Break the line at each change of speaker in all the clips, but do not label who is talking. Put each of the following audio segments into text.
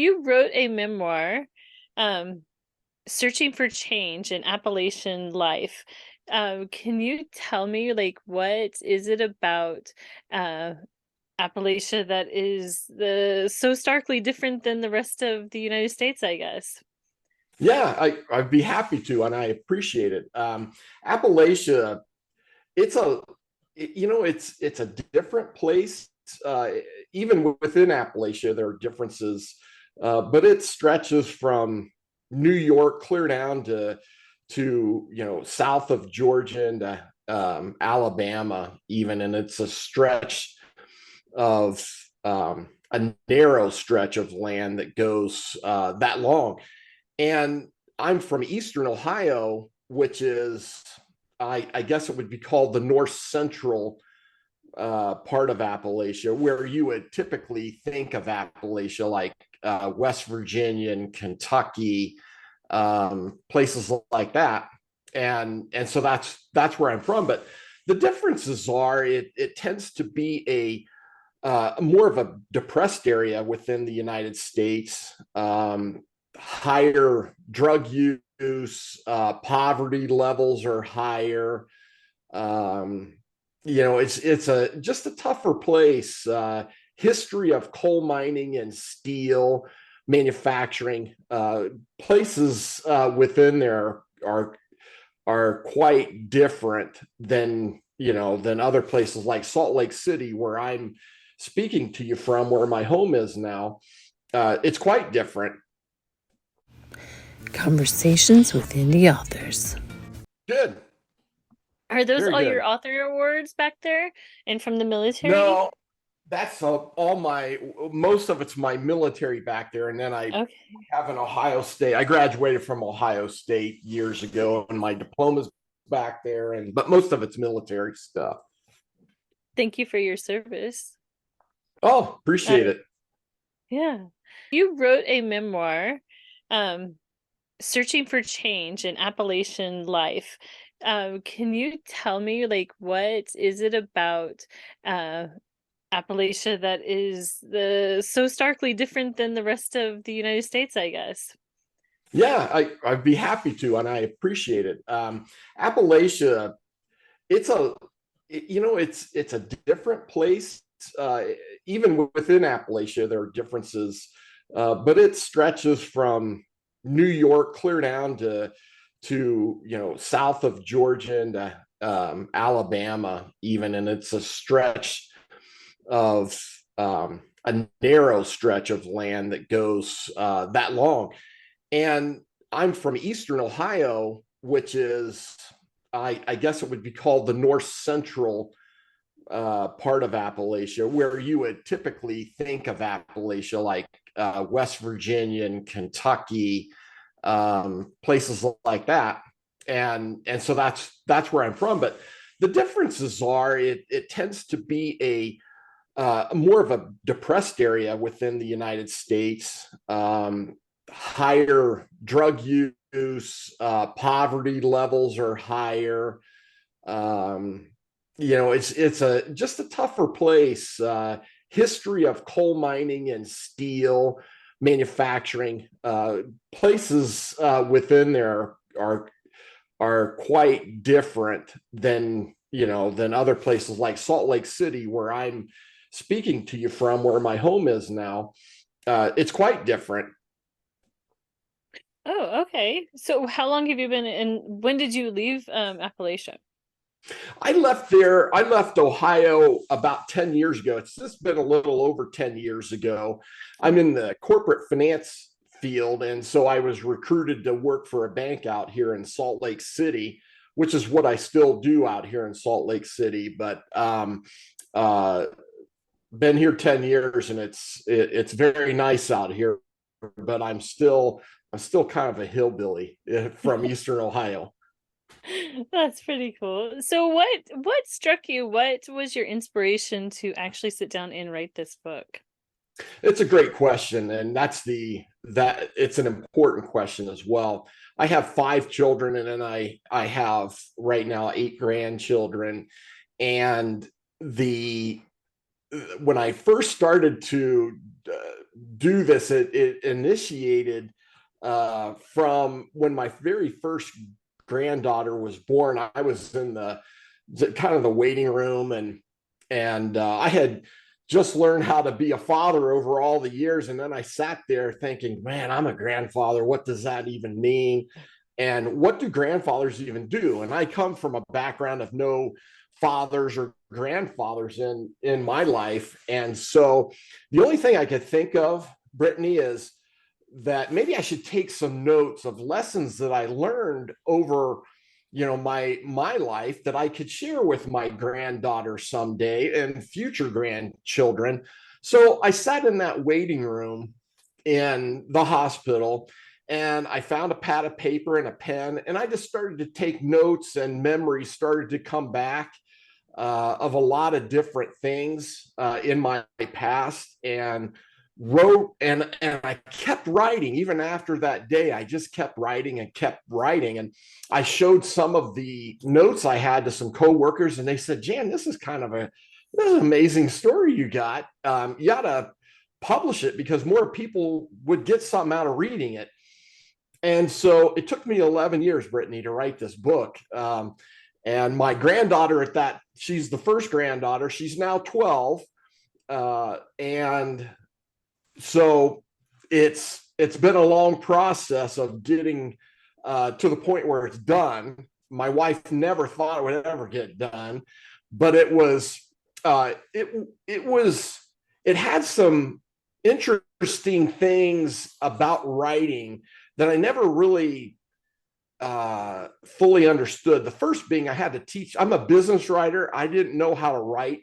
You wrote a memoir, um, Searching for Change in Appalachian Life. Can you tell me, like, what is it about uh, Appalachia that is so starkly different than the rest of the United States, I guess?
Yeah, I'd be happy to, and I appreciate it. Appalachia, it's a, it's a different place. Uh, Even within Appalachia, there are differences, but it stretches from New York clear down to south of Georgia and Alabama, even, and it's a stretch of a narrow stretch of land that goes that long. And I'm from Eastern Ohio, which is, I guess it would be called the north central part of Appalachia, where you would typically think of Appalachia, like West Virginia and Kentucky, places like that. And so that's where I'm from. But the differences are it tends to be a more of a depressed area within the United States. Higher drug use, poverty levels are higher. Um, it's a just a tougher place. History of coal mining and steel manufacturing, places within there are quite different than other places like Salt Lake City, where I'm speaking to you from, where my home is now. It's quite different.
Conversations with indie authors.
Good.
Are those
Very
all your
good.
author awards back there and from the military?
No, that's all my, most of it's my military back there. And then I
Okay.
have an Ohio State. I graduated from Ohio State years ago, and my diploma's back there. But most of it's military stuff.
Thank you for your service.
Oh, appreciate
Uh,
it.
yeah. You wrote a memoir, um, Searching for Change in Appalachian Life. Can you tell me, like, what is it about uh, Appalachia that is so starkly different than the rest of the United States, I guess?
Yeah, I'd be happy to, and I appreciate it. Appalachia, it's a, it's a different place. Uh, Even within Appalachia, there are differences, but it stretches from New York clear down to south of Georgia and Alabama, even, and it's a stretch of a narrow stretch of land that goes that long. And I'm from Eastern Ohio, which is, I guess it would be called the north central part of Appalachia, where you would typically think of Appalachia, like West Virginia and Kentucky, places like that. And so that's where I'm from. But the differences are it tends to be more of a depressed area within the United States. Higher drug use, poverty levels are higher. Um, it's a just a tougher place. History of coal mining and steel manufacturing, places within there are quite different than other places like Salt Lake City, where I'm speaking to you from, where my home is now. It's quite different.
Oh, okay. So how long have you been in, when did you leave Appalachia?
I left Ohio about 10 years ago. It's just been a little over 10 years ago. I'm in the corporate finance field. And so I was recruited to work for a bank out here in Salt Lake City, which is what I still do out here in Salt Lake City. But uh, been here 10 years, and it's very nice out here, but I'm still kind of a hillbilly from Eastern Ohio.
That's pretty cool. So what struck you? What was your inspiration to actually sit down and write this book?
It's a great question, and that it's an important question as well. I have 5 children, and then I have right now 8 grandchildren. And the when I first started to do this. It initiated from when my very first granddaughter was born. I was in the kind of the waiting room, and I had just learned how to be a father over all the years. And then I sat there thinking, man, I'm a grandfather. What does that even mean? And what do grandfathers even do? And I come from a background of no fathers or grandfathers in my life. And so the only thing I could think of, Brittany, is that maybe I should take some notes of lessons that I learned over my life that I could share with my granddaughter someday and future grandchildren. So I sat in that waiting room in the hospital, and I found a pad of paper and a pen, and I just started to take notes, and memories started to come back of a lot of different things in my past, and wrote, and I kept writing. Even after that day, I just kept writing and kept writing. And I showed some of the notes I had to some coworkers, and they said, Jan, this is an amazing story you got. You ought to publish it because more people would get something out of reading it. And so it took me 11 years, Brittany, to write this book. And my granddaughter she's the first granddaughter. She's now 12. And so it's been a long process of getting to the point where it's done. My wife never thought it would ever get done, but it had some interesting things about writing that I never really fully understood. The first being I had to teach. I'm a business writer. I didn't know how to write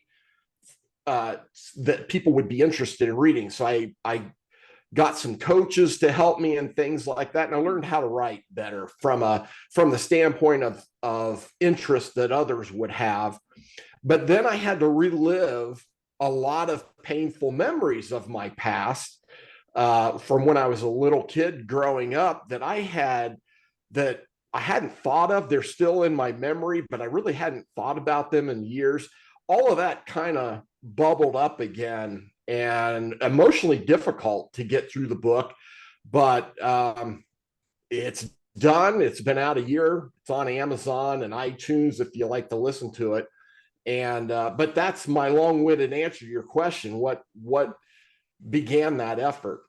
that people would be interested in reading. So I got some coaches to help me and things like that. And I learned how to write better from the standpoint of interest that others would have. But then I had to relive a lot of painful memories of my past from when I was a little kid growing up that I hadn't thought of. They're still in my memory, but I really hadn't thought about them in years. All of that kind of bubbled up again, and emotionally difficult to get through the book, but it's done. It's been out a year. It's on Amazon and iTunes if you like to listen to it. And but that's my long-winded answer to your question. What began that effort?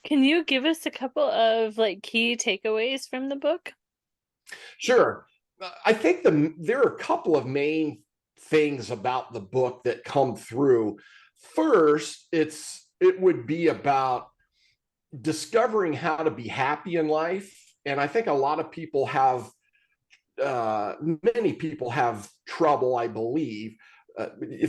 Can you give us a couple of key takeaways from the book?
Sure. I think there are a couple of main things about the book that come through. First, it would be about discovering how to be happy in life. And I think a lot of people many people have trouble, I believe,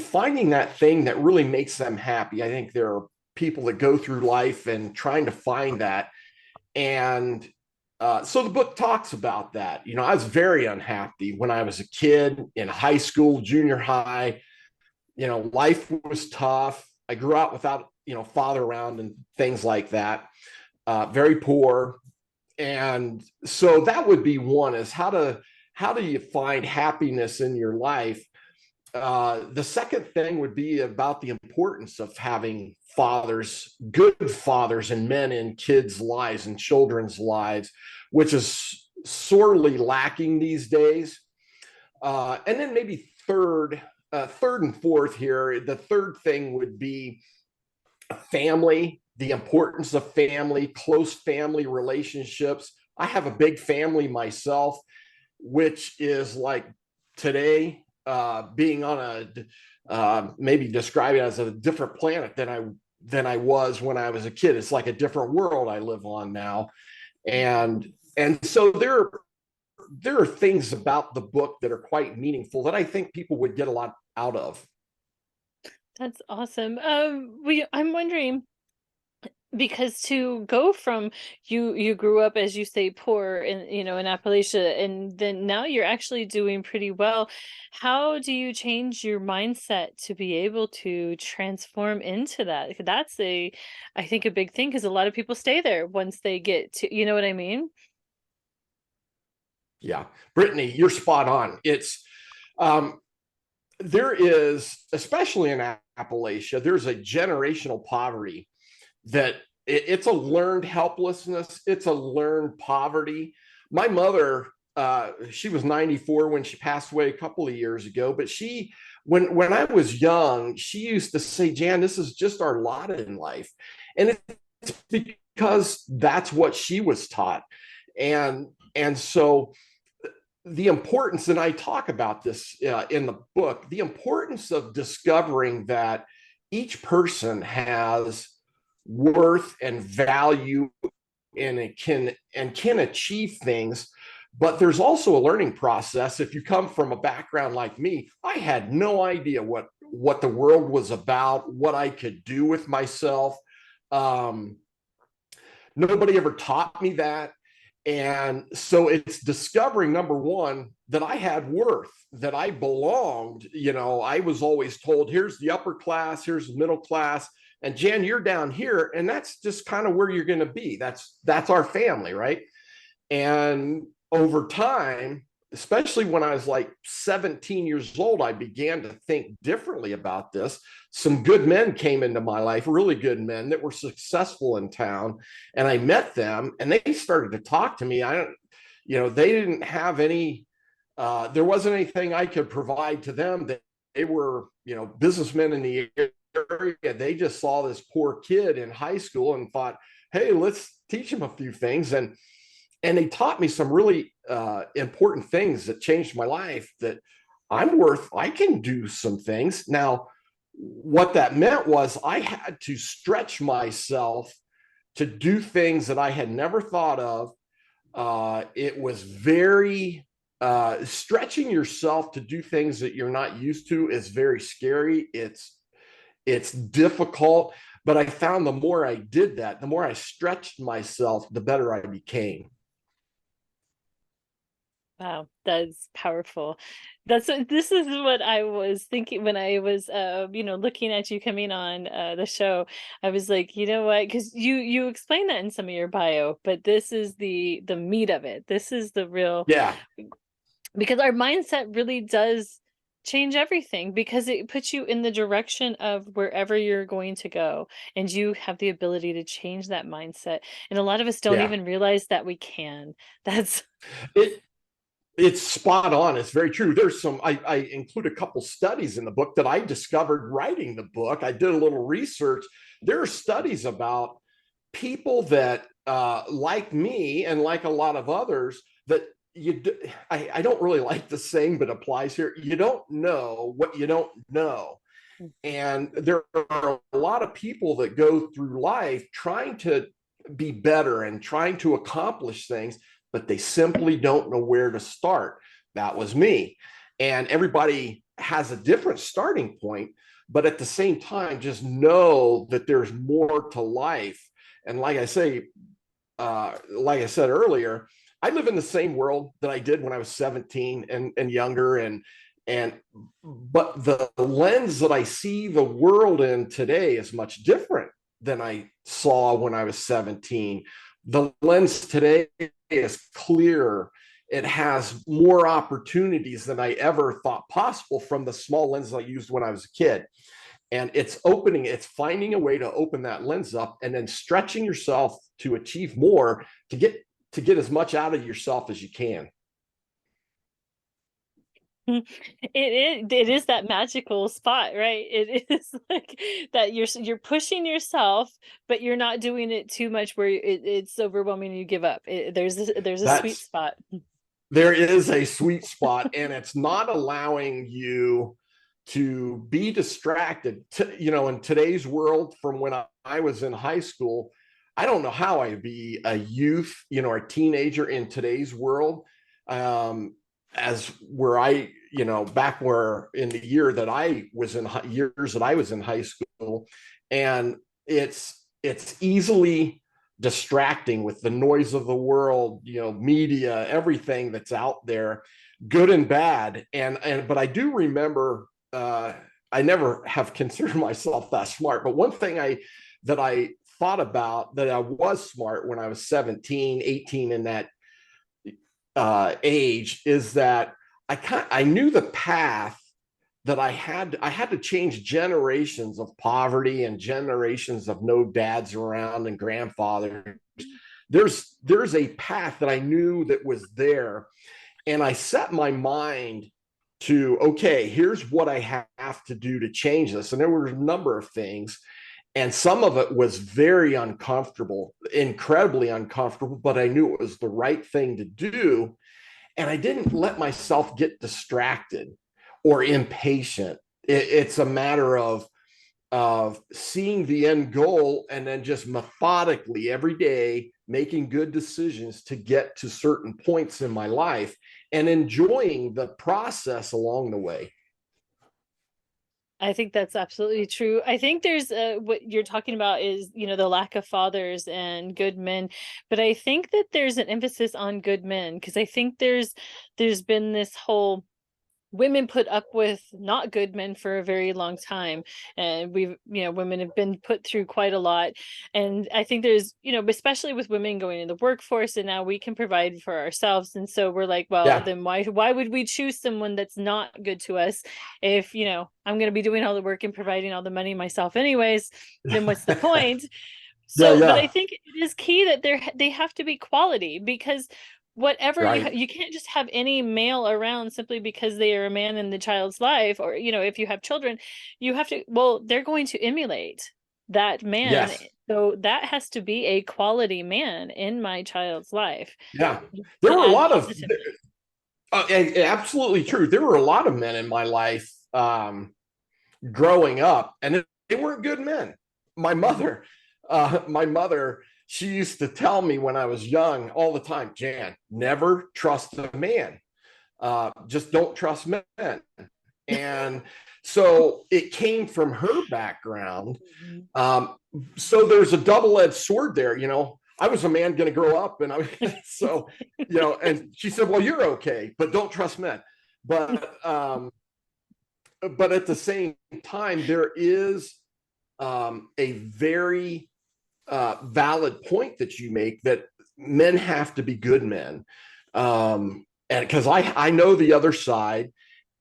finding that thing that really makes them happy. I think there are people that go through life and trying to find that. And so the book talks about that. I was very unhappy when I was a kid in high school, junior high. Life was tough. I grew up without, father around and things like that. Very poor. And so that would be one, is how do you find happiness in your life? The second thing would be about the importance of having fathers, good fathers and men in kids' lives and children's lives, which is sorely lacking these days. And then maybe third and fourth here, the third thing would be family, the importance of family, close family relationships. I have a big family myself, which is like today, being on maybe describe it as a different planet than I was when I was a kid. It's like a different world I live on now. And so there are things about the book that are quite meaningful that I think people would get a lot out of.
That's awesome. I'm wondering, because to go from you grew up, as you say, poor in Appalachia, and then now you're actually doing pretty well. How do you change your mindset to be able to transform into that? That's I think a big thing, because a lot of people stay there once they get to, you know what I mean?
Yeah, Brittany, you're spot on. It's there is, especially in Appalachia, there's a generational poverty that it's a learned helplessness. It's a learned poverty. My mother, she was 94 when she passed away a couple of years ago, but when I was young, she used to say, Jan, this is just our lot in life. And it's because that's what she was taught. And so the importance, and I talk about this in the book, the importance of discovering that each person has worth and value, and it can achieve things. But there's also a learning process. If you come from a background like me, I had no idea what the world was about, what I could do with myself. um, Nobody ever taught me that. And so it's discovering, number one, that I had worth, that I belonged. I was always told, here's the upper class, here's the middle class, and Jan, you're down here, and that's just kind of where you're going to be. That's our family, right? And over time, especially when I was like 17 years old, I began to think differently about this. Some good men came into my life, really good men that were successful in town. And I met them and they started to talk to me. They didn't have any, there wasn't anything I could provide to them. They were, businessmen in the area. They just saw this poor kid in high school and thought, hey, let's teach him a few things. And they taught me some really important things that changed my life, that I can do some things. Now, what that meant was I had to stretch myself to do things that I had never thought of. It was very, stretching yourself to do things that you're not used to is very scary. It's difficult, but I found the more I did that, the more I stretched myself, the better I became.
Wow, that's powerful. This is what I was thinking when I was looking at you coming on the show. I was like, you know what? Because you explain that in some of your bio, but this is the meat of it. This is the real,
Yeah.
because our mindset really does change everything, because it puts you in the direction of wherever you're going to go, and you have the ability to change that mindset. And a lot of us don't
Yeah.
even realize that we can. That's
It, it's spot on. It's very true. I include a couple studies in the book that I discovered writing the book. I did a little research. There are studies about people that, like me and like a lot of others, that I don't really like the saying, but applies here. You don't know what you don't know. And there are a lot of people that go through life trying to be better and trying to accomplish things, but they simply don't know where to start. That was me. And everybody has a different starting point, but at the same time, just know that there's more to life. And like I said earlier, I live in the same world that I did when I was 17 and younger. And but the lens that I see the world in today is much different than I saw when I was 17. The lens today is clearer. It has more opportunities than I ever thought possible from the small lens I used when I was a kid. And it's finding a way to open that lens up and then stretching yourself to achieve more, to get as much out of yourself as you can.
it is that magical spot, right? It is like that you're pushing yourself, but you're not doing it too much where it's overwhelming and you give up. There's a sweet
That's
spot.
There is a sweet spot, and it's not allowing you to be distracted. In today's world, from when I was in high school, I don't know how I'd be a youth, or a teenager in today's world. As where back where in the year that I was in years that I was in high school, and it's easily distracting with the noise of the world, media, everything that's out there, good and bad. But I do remember, I never have considered myself that smart, but one thing that I thought about, that I was smart when I was 17, 18, in that age, is that I knew the path that I had to change generations of poverty and generations of no dads around and grandfathers. There's a path that I knew that was there, and I set my mind to, okay, here's what I have to do to change this. And there were a number of things, and some of it was very uncomfortable, incredibly uncomfortable, but I knew it was the right thing to do. And I didn't let myself get distracted or impatient. It's a matter of seeing the end goal and then just methodically every day making good decisions to get to certain points in my life and enjoying the process along the way.
I think that's absolutely true. I think there's what you're talking about is, the lack of fathers and good men, but I think that there's an emphasis on good men, because I think there's been this whole women put up with not good men for a very long time, and women have been put through quite a lot. And I think there's, especially with women going in the workforce, and now we can provide for ourselves, and so we're like, well,
Yeah.
then why would we choose someone that's not good to us if I'm going to be doing all the work and providing all the money myself anyways? Then what's the point?
Yeah.
So, but I
Yeah.
think it is key that they have to be quality, because whatever
Right.
you can't just have any male around simply because they are a man in the child's life, or if you have children, you have to, well, they're going to emulate that man.
Yes.
So that has to be a quality man in my child's life
Yeah. There
to
were a
add
lot of,
positively.
absolutely true. There were a lot of men in my life growing up, and they weren't good men. My mother, my mother, she used to tell me when I was young all the time, Jan, never trust a man. Just don't trust men. And so it came from her background.
Mhm.
So there's a double-edged sword there. I was a man going to grow up, and so, and she said, well, you're okay, but don't trust men. But at the same time, there is a very valid point that you make, that men have to be good men. And because I know the other side,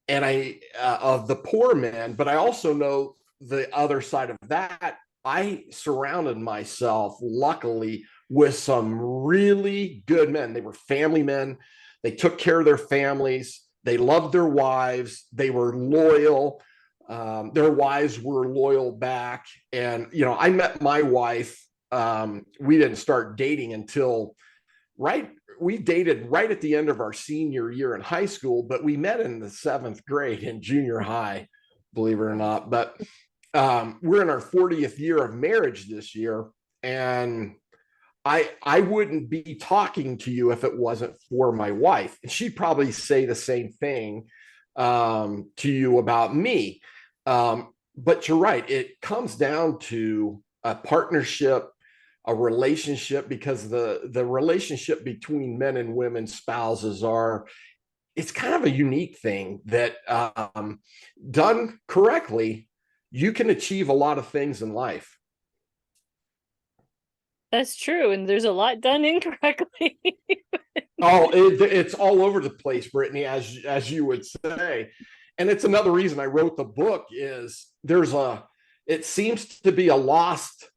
and I of the poor men, but I also know the other side of that. I surrounded myself, luckily, with some really good men. They were family men. They took care of their families. They loved their wives. They were loyal. Their wives were loyal back. And, I met my wife. We didn't start dating until right. We dated right at the end of our senior year in high school, but we met in the 7th grade in junior high, believe it or not. But we're in our 40th year of marriage this year. And I wouldn't be talking to you if it wasn't for my wife. And she'd probably say the same thing to you about me. But you're right. It comes down to a partnership, a relationship, because the relationship between men and women spouses it's kind of a unique thing that done correctly, you can achieve a lot of things in life.
That's true, and there's a lot done incorrectly.
Oh, it's all over the place, Brittany, as you would say. And it's another reason I wrote the book. Is it seems to be a lost,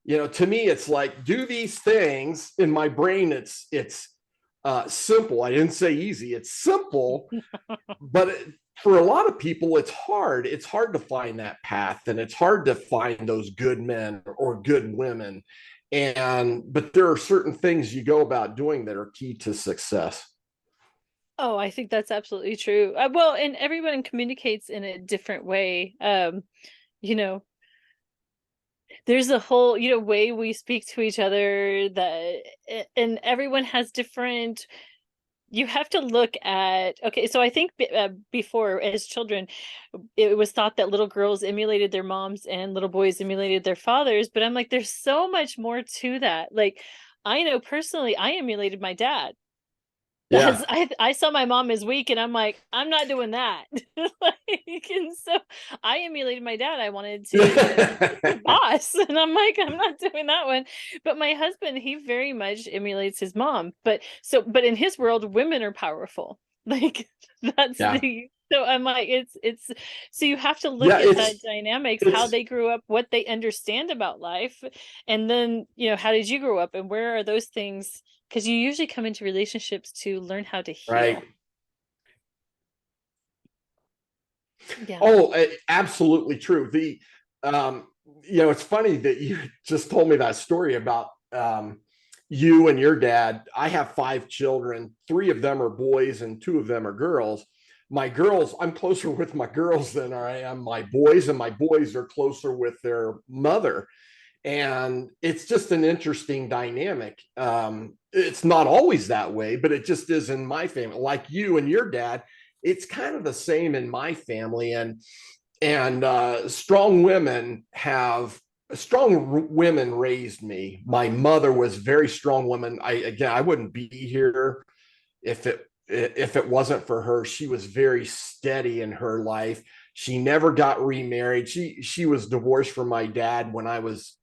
to me, it's like, do these things. In my brain, it's simple. I didn't say easy. It's simple, but for a lot of people, it's hard. It's hard to find that path, and it's hard to find those good men or good women. But there are certain things you go about doing that are key to success.
Oh, I think that's absolutely true. Well, and everyone communicates in a different way. You know, there's a whole, way we speak to each other, and everyone has different. You have to look at, okay, so I think before, as children, it was thought that little girls emulated their moms and little boys emulated their fathers, but I'm like, there's so much more to that. Like, I know personally, I emulated my dad. That's
Yeah.
I saw my mom as weak, and I'm like, I'm not doing that. And so I emulated my dad. I wanted to, be the boss, and I'm like, I'm not doing that one. But my husband, he very much emulates his mom. But in his world, women are powerful. Like that's
Yeah.
the so I'm like it's so you have to look
Yeah.
at that dynamics, how
It's
they grew up, what they understand about life, and then how did you grow up and where are those things? Because you usually come into relationships to learn how to
right.
heal. Yeah.
Oh, absolutely true. Um, it's funny that you just told me that story about you and your dad. I have 5 children. 3 of them are boys and 2 of them are girls. My girls, I'm closer with my girls than I am my boys, and my boys are closer with their mother. And it's just an interesting dynamic. It's not always that way, but it just is in my family. Like you and your dad, it's kind of the same in my family. And strong women raised me. My mother was a very strong woman. I wouldn't be here if it wasn't for her. She was very steady in her life. She never got remarried. She was divorced from my dad when I was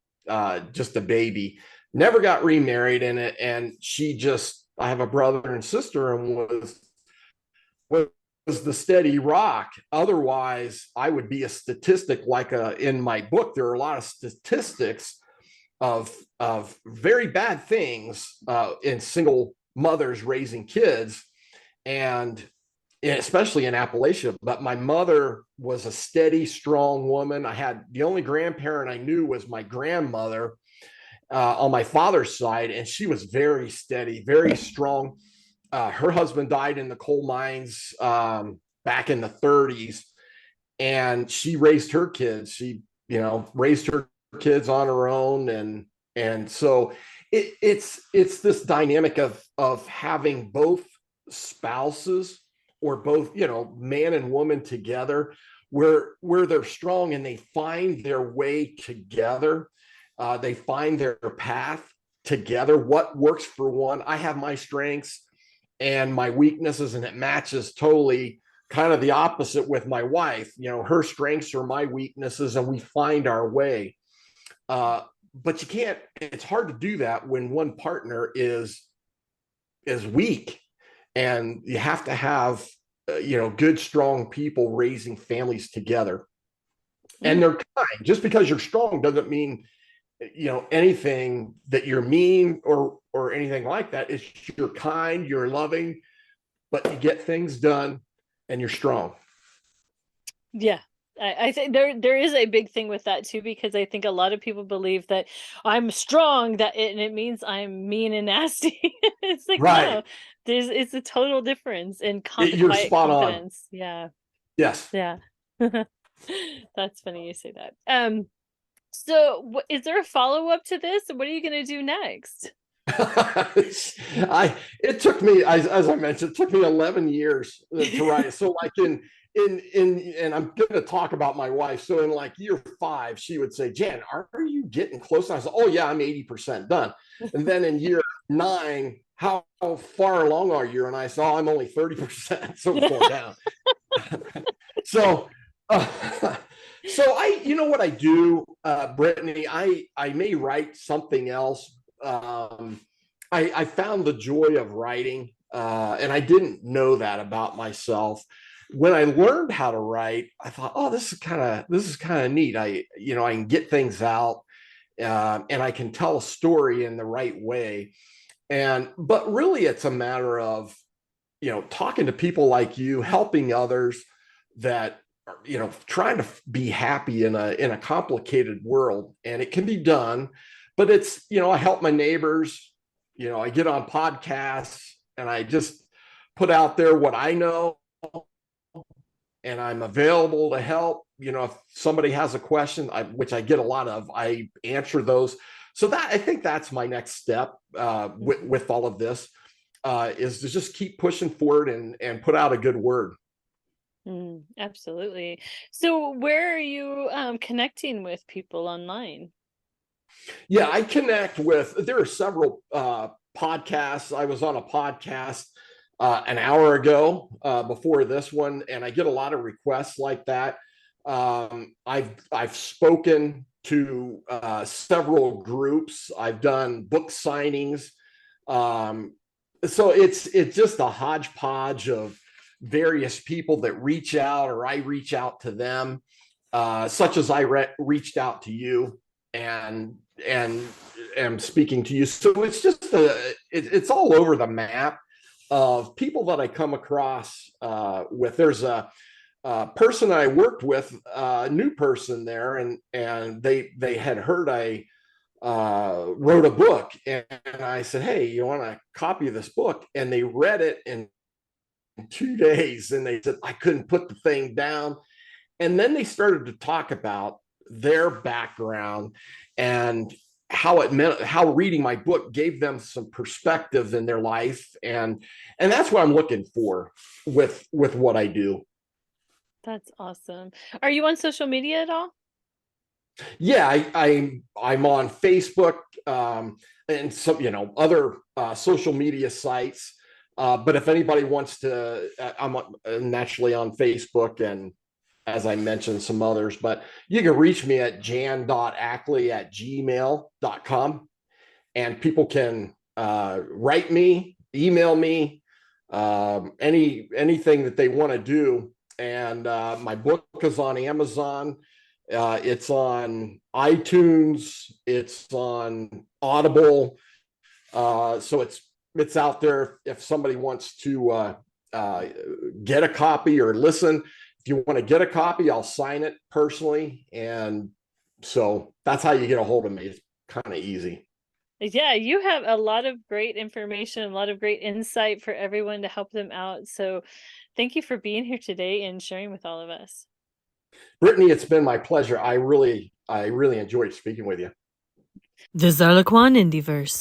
just a baby. Never got remarried in it, and I have a brother and sister, and was the steady rock. Otherwise, I would be a statistic. Like in my book, there are a lot of statistics of very bad things in single mothers raising kids, and especially in Appalachia. But my mother was a steady, strong woman. I had the only grandparent I knew was my grandmother on my father's side, and she was very steady, very strong. Her husband died in the coal mines back in the 30s, and she raised her kids. She, raised her kids on her own, and so it's this dynamic of having both spouses, or both, man and woman together, where they're strong and they find their way together. They find their path together. What works for one? I have my strengths and my weaknesses, and it matches totally kind of the opposite with my wife. Her strengths are my weaknesses, and we find our way. But you can't, it's hard to do that when one partner is weak, and you have to have good, strong people raising families together.
Yeah.
And they're kind. Just because you're strong doesn't mean anything that you're mean or anything like that. It's you're kind, you're loving, but you get things done, and you're strong.
Yeah. I think there is a big thing with that too, because I think a lot of people believe that I'm strong, and it means I'm mean and nasty. It's like, no,
Right.
it's a total difference in
You're
quiet
spot on.
confidence. Yeah.
Yes.
Yeah. That's funny you say that. So is there a follow-up to this? What are you going to do next?
It took me, as I mentioned, it took me 11 years to write it. So like and I'm going to talk about my wife. So in like year 5, she would say, Jan, are you getting close? And I said, oh yeah, I'm 80% done. And then in year 9, how far along are you? And I said, oh, I'm only 30%, so far down. So, you know what I do, Brittany, I may write something else. I found the joy of writing, and I didn't know that about myself. When I learned how to write, I thought, oh, this is kind of neat. I can get things out, and I can tell a story in the right way. But really, it's a matter of talking to people like you, helping others that are, trying to be happy in a complicated world. And it can be done, but it's, I help my neighbors, I get on podcasts, and I just put out there what I know, and I'm available to help. If somebody has a question, which I get a lot of, I answer those. So I think that's my next step with all of this, is to just keep pushing forward and put out a good word.
Absolutely. So where are you connecting with people online?
Yeah, I connect with, there are several podcasts. I was on a podcast an hour ago before this one, and I get a lot of requests like that. I've spoken to several groups. I've done book signings. So it's just a hodgepodge various people that reach out or I reach out to them, such as I reached out to you and am speaking to you. So it's just it's all over the map of people that I come across with. There's a person I worked with, a new person there, and they had heard I wrote a book, and I said, "Hey, you want a copy of this book?" And they read it in 2 days, and they said I couldn't put the thing down. And then they started to talk about their background and how it meant, how reading my book gave them some perspective in their life, and that's what I'm looking for with what I do.
That's awesome. Are you on social media at all?
Yeah, I'm on Facebook, and some other social media sites. But if anybody wants to, I'm naturally on Facebook, and as I mentioned, some others. But you can reach me at jan.ackley@gmail.com, and people can write me, email me, anything that they want to do. And my book is on Amazon. It's on iTunes. It's on Audible. So it's out there if somebody wants to get a copy or listen. If you want to get a copy, I'll sign it personally. And so that's how you get a hold of me. It's kind of easy.
Yeah, you have a lot of great information, a lot of great insight for everyone to help them out. So thank you for being here today and sharing with all of us.
Brittany, it's been my pleasure. I really enjoyed speaking with you.
The Zarlequan Indieverse.